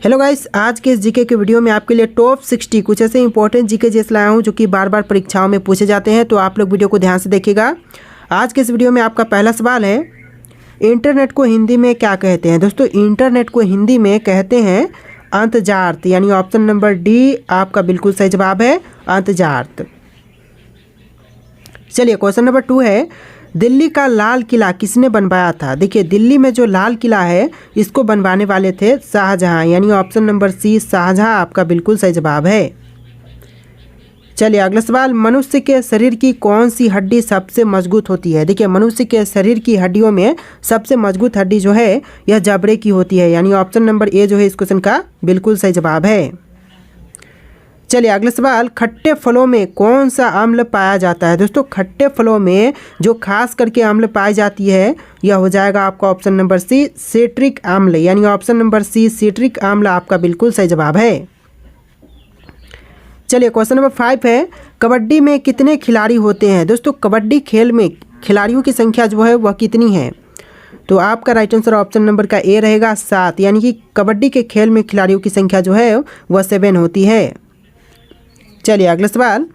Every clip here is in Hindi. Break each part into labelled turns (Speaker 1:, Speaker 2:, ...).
Speaker 1: हेलो गाइस, आज के इस जीके के वीडियो में आपके लिए टॉप 60 कुछ ऐसे इंपॉर्टेंट जीके जैसे लाया हूं जो कि बार बार परीक्षाओं में पूछे जाते हैं। तो आप लोग वीडियो को ध्यान से देखिएगा। आज के इस वीडियो में आपका पहला सवाल है, इंटरनेट को हिंदी में क्या कहते हैं। दोस्तों, इंटरनेट को हिंदी में कहते हैं अंतर्जाल, यानी ऑप्शन नंबर डी आपका बिल्कुल सही जवाब है, अंतर्जाल। चलिए, क्वेश्चन नंबर 2 है, दिल्ली का लाल किला किसने बनवाया था। देखिए, दिल्ली में जो लाल किला है इसको बनवाने वाले थे शाहजहां, यानी ऑप्शन नंबर सी शाहजहां आपका बिल्कुल सही जवाब है। चलिए, अगला सवाल, मनुष्य के शरीर की कौन सी हड्डी सबसे मजबूत होती है। देखिए, मनुष्य के शरीर की हड्डियों में सबसे मजबूत हड्डी जो है यह जबड़े की होती है, यानी ऑप्शन नंबर ए जो है इस क्वेश्चन का बिल्कुल सही जवाब है। चलिए, अगला सवाल, खट्टे फलों में कौन सा अम्ल पाया जाता है। दोस्तों, खट्टे फलों में जो खास करके अम्ल पाई जाती है यह हो जाएगा आपका ऑप्शन नंबर सी सिट्रिक अम्ल, यानी ऑप्शन नंबर सी सिट्रिक अम्ल आपका बिल्कुल सही जवाब है। चलिए, क्वेश्चन नंबर 5 है, कबड्डी में कितने खिलाड़ी होते हैं। दोस्तों, कबड्डी खेल में खिलाड़ियों की संख्या जो है वह कितनी है। तो आपका राइट आंसर ऑप्शन नंबर का ए रहेगा 7, यानी कि कबड्डी के खेल में खिलाड़ियों की संख्या जो है वह 7 होती है। चलिए, अगला सवाल,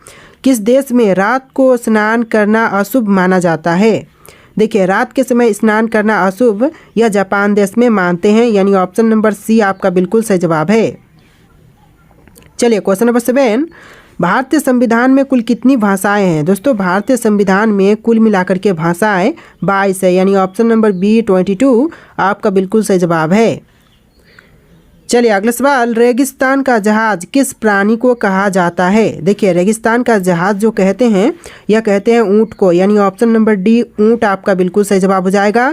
Speaker 1: किस देश में रात को स्नान करना अशुभ माना जाता है। देखिए, रात के समय स्नान करना अशुभ यह जापान देश में मानते हैं, यानी ऑप्शन नंबर सी आपका बिल्कुल सही जवाब है। चलिए, क्वेश्चन नंबर 7, भारतीय संविधान में कुल कितनी भाषाएं हैं। दोस्तों, भारतीय संविधान में कुल मिलाकर के भाषाएं 22 है, यानी ऑप्शन नंबर बी 22 आपका बिल्कुल सही जवाब है। चलिए, अगला सवाल, रेगिस्तान का जहाज किस प्राणी को कहा जाता है। देखिए, रेगिस्तान का जहाज जो कहते हैं यह कहते हैं ऊंट को, यानी ऑप्शन नंबर डी ऊंट आपका बिल्कुल सही जवाब हो जाएगा।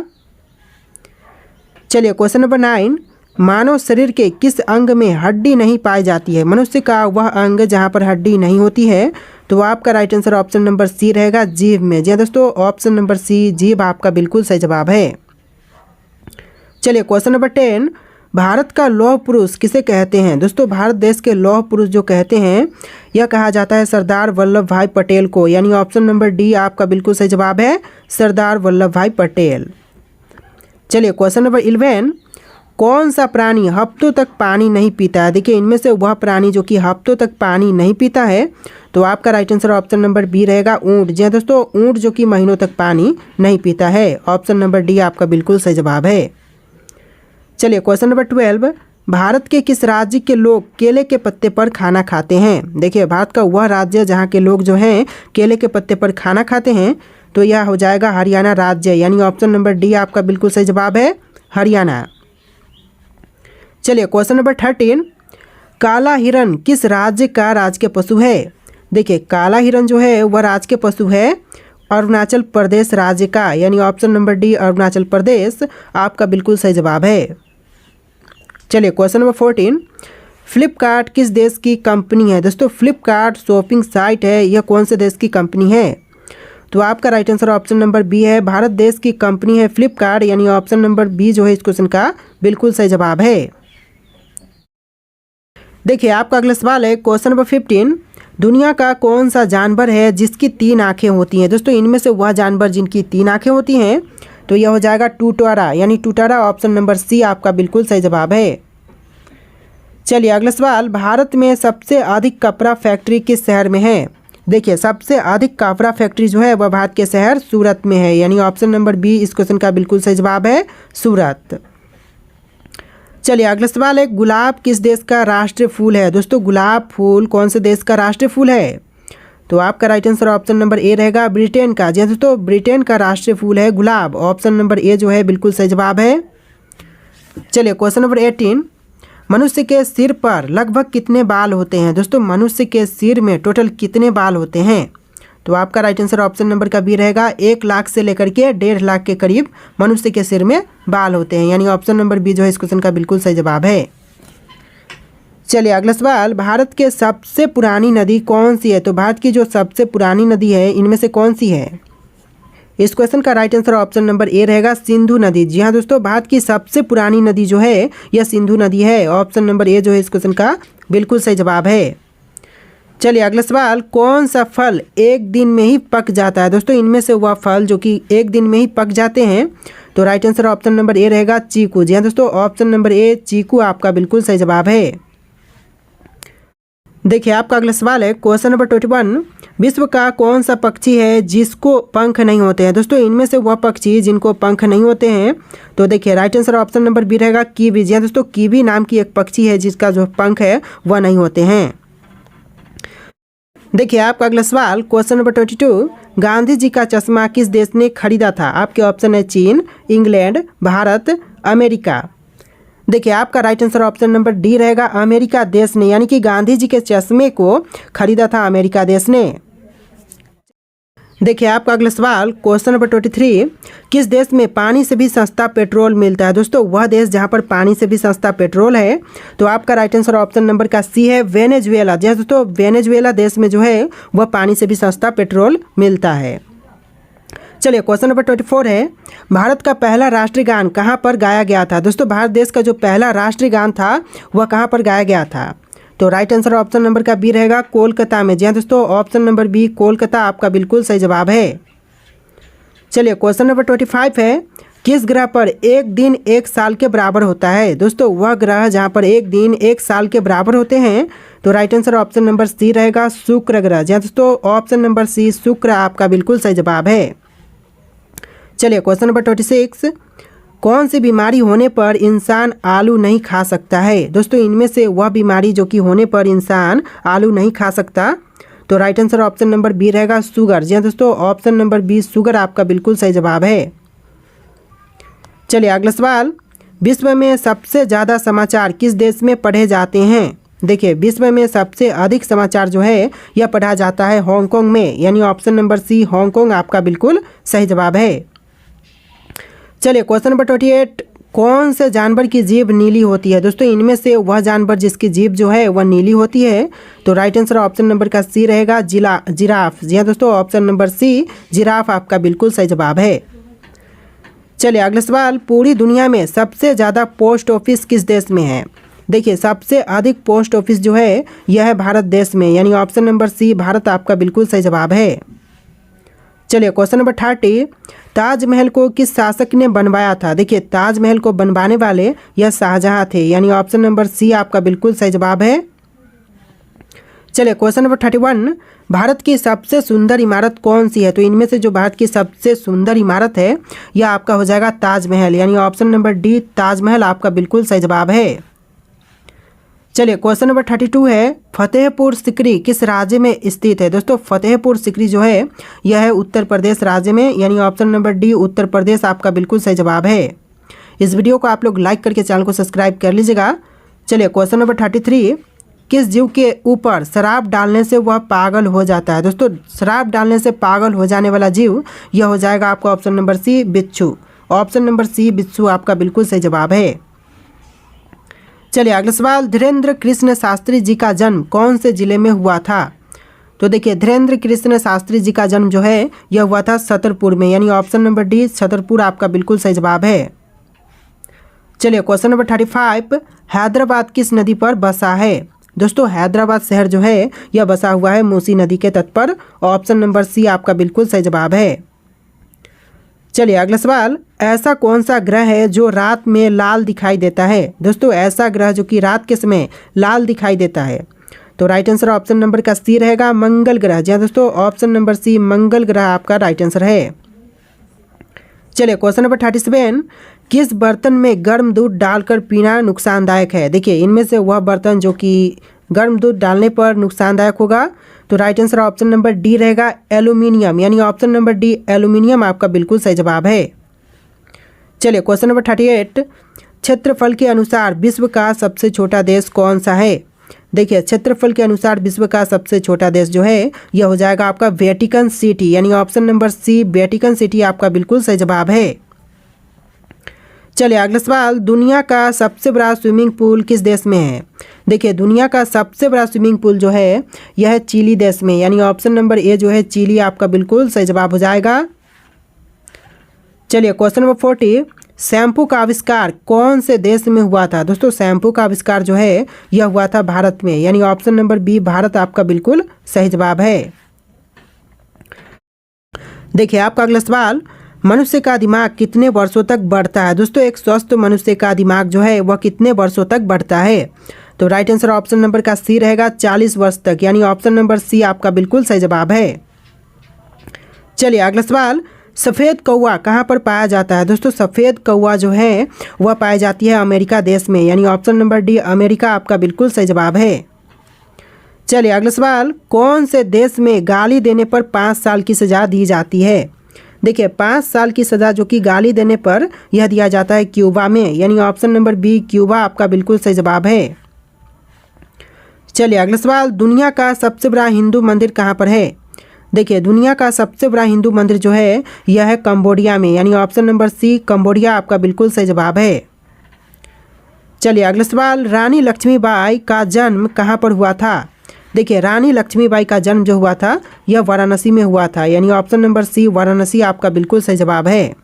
Speaker 1: चलिए, क्वेश्चन नंबर 9, मानव शरीर के किस अंग में हड्डी नहीं पाई जाती है। मनुष्य का वह अंग जहां पर हड्डी नहीं होती है। तो आपका right answer option number C रहेगा, जीभ में। जी दोस्तों, ऑप्शन नंबर सी जीभ आपका बिल्कुल सही जवाब है। चलिए, क्वेश्चन नंबर 10, भारत का लौह पुरुष किसे कहते हैं। दोस्तों, भारत देश के लौह पुरुष जो कहते हैं यह कहा जाता है सरदार वल्लभ भाई पटेल को, यानी ऑप्शन नंबर डी आपका बिल्कुल सही जवाब है, सरदार वल्लभ भाई पटेल। चलिए, क्वेश्चन नंबर 11, कौन सा प्राणी हफ्तों तक पानी नहीं पीता है। देखिए, इनमें से वह प्राणी जो कि हफ्तों तक पानी नहीं पीता है। तो आपका right answer option number B रहेगा, ऊंट। जी दोस्तों, ऊंट जो कि महीनों तक पानी नहीं पीता है, ऑप्शन नंबर डी आपका बिल्कुल सही जवाब है। चलिए, क्वेश्चन नंबर 12, भारत के किस राज्य के लोग केले के पत्ते पर खाना खाते हैं। देखिए, भारत का वह राज्य जहाँ के लोग जो हैं केले के पत्ते पर खाना खाते हैं। तो यह हो जाएगा हरियाणा राज्य, यानी ऑप्शन नंबर डी आपका बिल्कुल सही जवाब है, हरियाणा। चलिए, क्वेश्चन नंबर 13, काला हिरन किस राज्य का राजकीय पशु है। देखिए, काला हिरन जो है वह राजकीय पशु है अरुणाचल प्रदेश राज्य का, यानी option number D Arunachal Pradesh आपका बिल्कुल सही जवाब है। चलिए, क्वेश्चन नंबर 14, फ्लिपकार्ट किस देश की कंपनी है। दोस्तों, फ्लिपकार्ट शॉपिंग साइट है, यह कौन से देश की कंपनी है। तो आपका right answer option number B है, भारत देश की कंपनी है फ्लिपकार्ट, यानी ऑप्शन नंबर बी जो है इस क्वेश्चन का बिल्कुल सही जवाब है। देखिए, आपका अगला सवाल है, क्वेश्चन नंबर 15, दुनिया का कौन सा जानवर है जिसकी 3 आँखें होती हैं। दोस्तों, इनमें से वह जानवर जिनकी 3 आँखें होती हैं तो यह हो जाएगा टूटारा, यानी टूटारा ऑप्शन नंबर सी आपका बिल्कुल सही जवाब है। चलिए, अगला सवाल, भारत में सबसे अधिक कपड़ा फैक्ट्री किस शहर में है। देखिए, सबसे अधिक कपड़ा फैक्ट्री जो है वह भारत के शहर सूरत में है, यानी ऑप्शन नंबर बी इस क्वेश्चन का बिल्कुल सही जवाब है, सूरत। चलिए, अगला सवाल है, गुलाब किस देश का राष्ट्रीय फूल है। दोस्तों, गुलाब फूल कौन से देश का राष्ट्रीय फूल है। तो आपका right answer option number A रहेगा, ब्रिटेन का। जी दोस्तों, ब्रिटेन का राष्ट्रीय फूल है गुलाब, ऑप्शन नंबर ए जो है बिल्कुल सही जवाब है। चलिए, क्वेश्चन नंबर 18, मनुष्य के सिर पर लगभग कितने बाल होते हैं। दोस्तों, मनुष्य के सिर में टोटल कितने बाल होते हैं। तो आपका राइट आंसर ऑप्शन नंबर का बी रहेगा, 1 लाख से लेकर के 1.5 लाख के करीब मनुष्य के सिर में बाल होते हैं, यानी ऑप्शन नंबर बी जो है इस क्वेश्चन का बिल्कुल सही जवाब है। चलिए, अगला सवाल, भारत के सबसे पुरानी नदी कौन सी है। तो भारत की जो सबसे पुरानी नदी है इनमें से कौन सी है। इस क्वेश्चन का right answer option number A रहेगा, सिंधु नदी। जी हाँ दोस्तों, भारत की सबसे पुरानी नदी जो है यह सिंधु नदी है, ऑप्शन नंबर ए जो है इस क्वेश्चन का बिल्कुल सही जवाब है। चलिए, अगला सवाल, कौन सा फल एक दिन में ही पक जाता है। दोस्तों, इनमें से वह फल जो कि एक दिन में ही पक जाते हैं तो right answer option number A रहेगा चीकू। जी हाँ दोस्तों, ऑप्शन नंबर ए चीकू आपका बिल्कुल सही जवाब है। देखिए आपका अगला सवाल है क्वेश्चन नंबर 21, विश्व का कौन सा पक्षी है जिसको पंख नहीं होते हैं। दोस्तों इनमें से वह पक्षी जिनको पंख नहीं होते हैं, तो देखिए right answer option number B रहेगा कीवी। जी हाँ दोस्तों, कीवी नाम की एक पक्षी है जिसका जो पंख है वह नहीं होते हैं। देखिए आपका अगला सवाल क्वेश्चन नंबर 22, गांधी जी का चश्मा किस देश ने खरीदा था। आपके ऑप्शन है चीन, इंग्लैंड, भारत, अमेरिका। देखिए आपका right answer option number D रहेगा अमेरिका देश ने, यानी कि गांधी जी के चश्मे को खरीदा था अमेरिका देश ने। देखिए आपका अगला सवाल क्वेश्चन नंबर 23, किस देश में पानी से भी सस्ता पेट्रोल मिलता है। दोस्तों वह देश जहां पर पानी से भी सस्ता पेट्रोल है, तो आपका राइट आंसर ऑप्शन नंबर का सी है वेनेजुएला। जी दोस्तों, वेनेजुएला देश में जो है वह पानी से भी सस्ता पेट्रोल मिलता है। चलिए क्वेश्चन नंबर 24 है, भारत का पहला राष्ट्रीय गान कहाँ पर गाया गया था। दोस्तों भारत देश का जो पहला राष्ट्रीय गान था वह कहाँ पर गाया गया था, तो राइट आंसर ऑप्शन नंबर का बी रहेगा कोलकाता में। जी हाँ दोस्तों, ऑप्शन नंबर बी कोलकाता आपका बिल्कुल सही जवाब है। चलिए क्वेश्चन नंबर 25 है, किस ग्रह पर एक दिन एक साल के बराबर होता है। दोस्तों वह ग्रह जहाँ पर एक दिन एक साल के बराबर होते हैं, तो right answer option number C रहेगा शुक्र ग्रह। जी हाँ दोस्तों, ऑप्शन नंबर सी शुक्र आपका बिल्कुल सही जवाब है। चलिए क्वेश्चन नंबर 26, कौन सी बीमारी होने पर इंसान आलू नहीं खा सकता है। दोस्तों इनमें से वह बीमारी जो कि होने पर इंसान आलू नहीं खा सकता, तो right answer option number B रहेगा शुगर। जी हाँ दोस्तों, ऑप्शन नंबर बी शुगर आपका बिल्कुल सही जवाब है। चलिए अगला सवाल, विश्व में सबसे ज़्यादा समाचार किस देश में पढ़े जाते हैं। देखिए विश्व में सबसे अधिक समाचार जो है यह पढ़ा जाता है हांगकांग में, यानी ऑप्शन नंबर सी हांगकांग आपका बिल्कुल सही जवाब है। चलिए क्वेश्चन नंबर 28, कौन से जानवर की जीभ नीली होती है। दोस्तों इनमें से वह जानवर जिसकी जीभ जो है वह नीली होती है, तो राइट आंसर ऑप्शन नंबर का सी रहेगा जिराफ। जी हाँ दोस्तों, ऑप्शन नंबर सी जिराफ आपका बिल्कुल सही जवाब है। चलिए अगला सवाल, पूरी दुनिया में सबसे ज़्यादा पोस्ट ऑफिस किस देश में है। देखिए सबसे अधिक पोस्ट ऑफिस जो है यह है भारत देश में, यानी ऑप्शन नंबर सी भारत आपका बिल्कुल सही जवाब है। चलिए क्वेश्चन नंबर 30, ताजमहल को किस शासक ने बनवाया था। देखिए ताजमहल को बनवाने वाले यह शाहजहां थे, यानी ऑप्शन नंबर सी आपका बिल्कुल सही जवाब है। चलिए क्वेश्चन नंबर 31, भारत की सबसे सुंदर इमारत कौन सी है। तो इनमें से जो भारत की सबसे सुंदर इमारत है यह आपका हो जाएगा ताजमहल, यानी ऑप्शन नंबर डी ताजमहल आपका बिल्कुल सही जवाब है। चलिए क्वेश्चन नंबर 32 है, फतेहपुर सिकरी किस राज्य में स्थित है। दोस्तों फतेहपुर सिकरी जो है यह है उत्तर प्रदेश राज्य में, यानी option number D Uttar Pradesh आपका बिल्कुल सही जवाब है। इस वीडियो को आप लोग लाइक करके चैनल को सब्सक्राइब कर लीजिएगा। चलिए क्वेश्चन नंबर 33, किस जीव के ऊपर शराब डालने से वह पागल हो जाता है। दोस्तों शराब डालने से पागल हो जाने वाला जीव यह हो जाएगा आपका ऑप्शन नंबर सी बिच्छू। ऑप्शन नंबर सी बिच्छू आपका बिल्कुल सही जवाब है। चलिए अगला सवाल, धीरेन्द्र कृष्ण शास्त्री जी का जन्म कौन से जिले में हुआ था। तो देखिए धीरेन्द्र कृष्ण शास्त्री जी का जन्म जो है यह हुआ था छतरपुर में, यानी ऑप्शन नंबर डी छतरपुर आपका बिल्कुल सही जवाब है। चलिए क्वेश्चन नंबर 35, हैदराबाद किस नदी पर बसा है। दोस्तों हैदराबाद शहर जो है यह बसा हुआ है मूसी नदी के तट पर, ऑप्शन नंबर सी आपका बिल्कुल सही जवाब है। चलिए अगला सवाल, ऐसा कौन सा ग्रह है जो रात में लाल दिखाई देता है। दोस्तों ऐसा ग्रह जो कि रात के समय लाल दिखाई देता है, तो राइट आंसर ऑप्शन नंबर का सी रहेगा मंगल ग्रह। जी हाँ दोस्तों, ऑप्शन नंबर सी मंगल ग्रह आपका राइट आंसर है। चलिए क्वेश्चन नंबर 37, किस बर्तन में गर्म दूध डालकर पीना नुकसानदायक है। देखिए इनमें से वह बर्तन जो कि गर्म दूध डालने पर नुकसानदायक होगा, तो right answer option number D रहेगा एल्यूमिनियम, यानी ऑप्शन नंबर डी एल्यूमिनियम आपका बिल्कुल सही जवाब है। चलिए क्वेश्चन नंबर 38, क्षेत्रफल के अनुसार विश्व का सबसे छोटा देश कौन सा है। देखिए क्षेत्रफल के अनुसार विश्व का सबसे छोटा देश जो है यह हो जाएगा आपका वेटिकन सिटी, यानी option number C Vatican City आपका बिल्कुल सही जवाब है। चलिए अगला सवाल, दुनिया का सबसे बड़ा स्विमिंग पूल किस देश में है। देखिए दुनिया का सबसे बड़ा स्विमिंग पूल जो है यह है चिली देश में, यानी ऑप्शन नंबर ए जो है चिली आपका बिल्कुल सही जवाब हो जाएगा। चलिए क्वेश्चन नंबर 40, शैम्पू का आविष्कार कौन से देश में हुआ था। दोस्तों शैम्पू का आविष्कार जो है यह हुआ था भारत में, यानी ऑप्शन नंबर बी भारत आपका बिल्कुल सही जवाब है। देखिए आपका अगला सवाल, मनुष्य का दिमाग कितने वर्षों तक बढ़ता है? दोस्तों एक स्वस्थ मनुष्य का दिमाग जो है वह कितने वर्षों तक बढ़ता है? तो राइट आंसर ऑप्शन नंबर का सी रहेगा 40 वर्ष तक, यानी ऑप्शन नंबर सी आपका बिल्कुल सही जवाब है। चलिए अगला सवाल, सफ़ेद कौवा कहाँ पर पाया जाता है? दोस्तों सफ़ेद कौवा जो है वह पाई जाती है अमेरिका देश में, यानी ऑप्शन नंबर डी अमेरिका आपका बिल्कुल सही जवाब है। चलिए अगला सवाल, कौन से देश में गाली देने पर 5 साल की सज़ा दी जाती है? देखिए 5 साल की सज़ा जो कि गाली देने पर यह दिया जाता है क्यूबा में, यानी ऑप्शन नंबर बी क्यूबा आपका बिल्कुल सही जवाब है। चलिए अगला सवाल, दुनिया का सबसे बड़ा हिंदू मंदिर कहाँ पर है? देखिए दुनिया का सबसे बड़ा हिंदू मंदिर जो है यह है कंबोडिया में, यानी ऑप्शन नंबर सी कंबोडिया आपका बिल्कुल सही जवाब है। चलिए अगला सवाल, रानी लक्ष्मीबाई का जन्म कहाँ पर हुआ था? देखिए रानी लक्ष्मीबाई का जन्म जो हुआ था यह वाराणसी में हुआ था, यानी ऑप्शन नंबर सी वाराणसी आपका बिल्कुल सही जवाब है।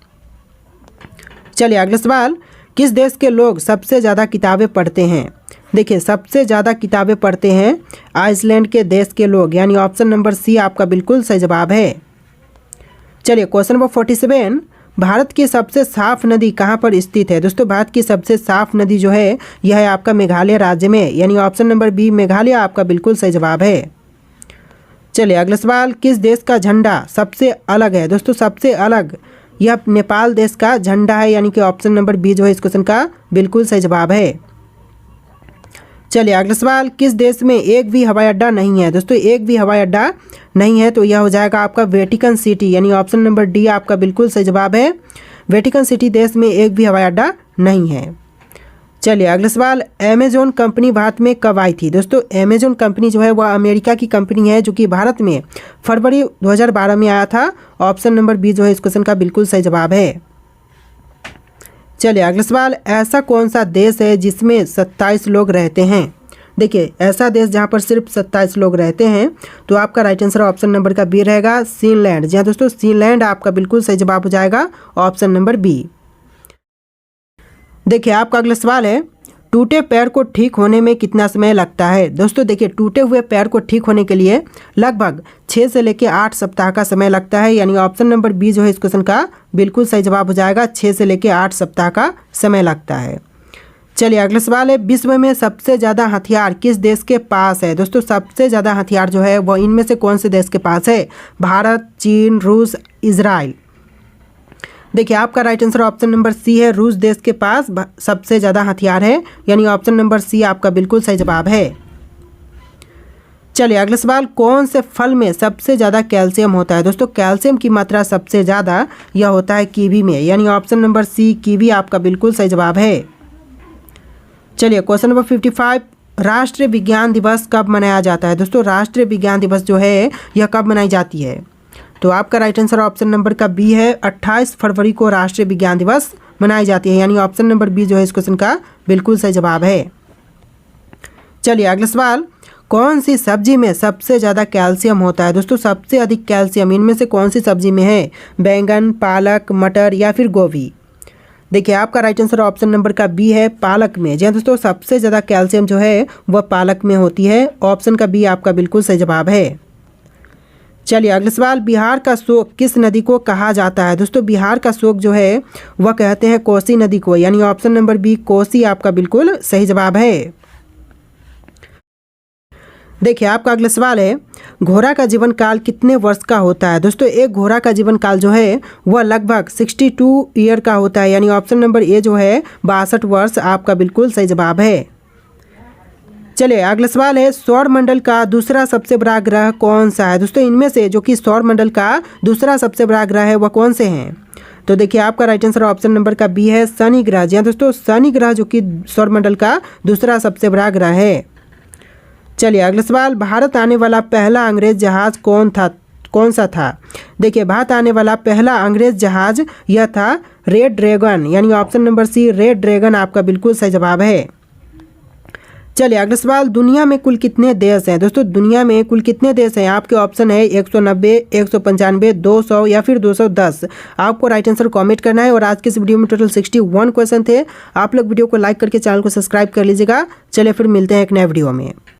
Speaker 1: चलिए अगला सवाल, किस देश के लोग सबसे ज़्यादा किताबें पढ़ते हैं? देखिए सबसे ज़्यादा किताबें पढ़ते हैं आइसलैंड के देश के लोग, यानी ऑप्शन नंबर सी आपका बिल्कुल सही जवाब है। चलिए क्वेश्चन नंबर 47, भारत की सबसे साफ नदी कहाँ पर स्थित है? दोस्तों भारत की सबसे साफ नदी जो है यह है आपका मेघालय राज्य में, यानी ऑप्शन नंबर बी मेघालय आपका बिल्कुल सही जवाब है। चलिए अगला सवाल, किस देश का झंडा सबसे अलग है? दोस्तों सबसे अलग यह नेपाल देश का झंडा है, यानी कि ऑप्शन नंबर बी जो है इस क्वेश्चन का बिल्कुल सही जवाब है। चलिए अगला सवाल, किस देश में एक भी हवाई अड्डा नहीं है? दोस्तों एक भी हवाई अड्डा नहीं है तो यह हो जाएगा आपका वेटिकन सिटी, यानी ऑप्शन नंबर डी आपका बिल्कुल सही जवाब है। वेटिकन सिटी देश में एक भी हवाई अड्डा नहीं है। चलिए अगला सवाल, अमेजोन कंपनी भारत में कब आई थी? दोस्तों अमेजोन कंपनी जो है वह अमेरिका की कंपनी है जो कि भारत में फरवरी 2012 में आया था। ऑप्शन नंबर बी जो है इस क्वेश्चन का बिल्कुल सही जवाब है। चलिए अगला सवाल, ऐसा कौन सा देश है जिसमें 27 लोग रहते हैं? देखिए ऐसा देश जहां पर सिर्फ 27 लोग रहते हैं तो आपका राइट आंसर ऑप्शन नंबर का बी रहेगा सीलैंड। जी हाँ दोस्तों सीलैंड आपका बिल्कुल सही जवाब हो जाएगा ऑप्शन नंबर बी। देखिए आपका अगला सवाल है, टूटे पैर को ठीक होने में कितना समय लगता है? दोस्तों देखिए टूटे हुए पैर को ठीक होने के लिए लगभग 6 से लेकर 8 सप्ताह का समय लगता है, यानी ऑप्शन नंबर बी जो है इस क्वेश्चन का बिल्कुल सही जवाब हो जाएगा 6 से लेकर 8 सप्ताह का समय लगता है। चलिए अगला सवाल है, विश्व में सबसे ज़्यादा हथियार किस देश के पास है? दोस्तों सबसे ज़्यादा हथियार जो है वह इनमें से कौन से देश के पास है? भारत, चीन, रूस, इजराइल। देखिए आपका right answer option number C है, रूस देश के पास सबसे ज़्यादा हथियार है, यानी ऑप्शन नंबर सी आपका बिल्कुल सही जवाब है। चलिए अगला सवाल, कौन से फल में सबसे ज़्यादा कैल्शियम होता है? दोस्तों कैल्शियम की मात्रा सबसे ज़्यादा यह होता है कीवी में, यानी ऑप्शन नंबर सी कीवी आपका बिल्कुल सही जवाब है। चलिए क्वेश्चन नंबर 55, राष्ट्रीय विज्ञान दिवस कब मनाया जाता है? दोस्तों राष्ट्रीय विज्ञान दिवस जो है यह कब मनाई जाती है? तो आपका राइट आंसर ऑप्शन नंबर का बी है, 28 फरवरी को राष्ट्रीय विज्ञान दिवस मनाई जाती है, यानी ऑप्शन नंबर बी जो है इस क्वेश्चन का बिल्कुल सही जवाब है। चलिए अगला सवाल, कौन सी सब्जी में सबसे ज़्यादा कैल्शियम होता है? दोस्तों सबसे अधिक कैल्शियम इनमें से कौन सी सब्जी में है? बैंगन, पालक, मटर या फिर गोभी? देखिए आपका राइट आंसर ऑप्शन नंबर का बी है, पालक में। जी हाँ दोस्तों सबसे ज़्यादा कैल्शियम जो है वह पालक में होती है, ऑप्शन का बी आपका बिल्कुल सही जवाब है। चलिए अगला सवाल, बिहार का शोक किस नदी को कहा जाता है? दोस्तों बिहार का शोक जो है वह कहते हैं कोसी नदी को, यानी ऑप्शन नंबर बी कोसी आपका बिल्कुल सही जवाब है। देखिए आपका अगला सवाल है, घोड़ा का जीवन काल कितने वर्ष का होता है? दोस्तों एक घोड़ा का जीवन काल जो है वह लगभग 62 ईयर का होता है, यानी ऑप्शन नंबर ए जो है 62 वर्ष आपका बिल्कुल सही जवाब है। चलिए अगला सवाल है, सौरमंडल का दूसरा सबसे बड़ा ग्रह कौन सा है? दोस्तों इनमें से जो कि सौरमंडल का दूसरा सबसे बड़ा ग्रह है वह कौन से हैं? तो देखिए आपका राइट आंसर ऑप्शन नंबर का बी है, शनि ग्रह। जी हाँ दोस्तों शनि ग्रह जो कि सौरमंडल का दूसरा सबसे बड़ा ग्रह है। चलिए अगला सवाल, भारत आने वाला पहला अंग्रेज जहाज कौन सा था? देखिए भारत आने वाला पहला अंग्रेज जहाज यह था रेड ड्रैगन, यानी option number C Red Dragon आपका बिल्कुल सही जवाब है। चलिए अगला सवाल, दुनिया में कुल कितने देश हैं? दोस्तों दुनिया में कुल कितने देश हैं? आपके ऑप्शन है 190, 195, 200 या फिर 210। आपको राइट आंसर कमेंट करना है। और आज के इस वीडियो में टोटल 61 क्वेश्चन थे। आप लोग वीडियो को लाइक करके चैनल को सब्सक्राइब कर लीजिएगा। चलिए फिर मिलते हैं एक नए वीडियो में।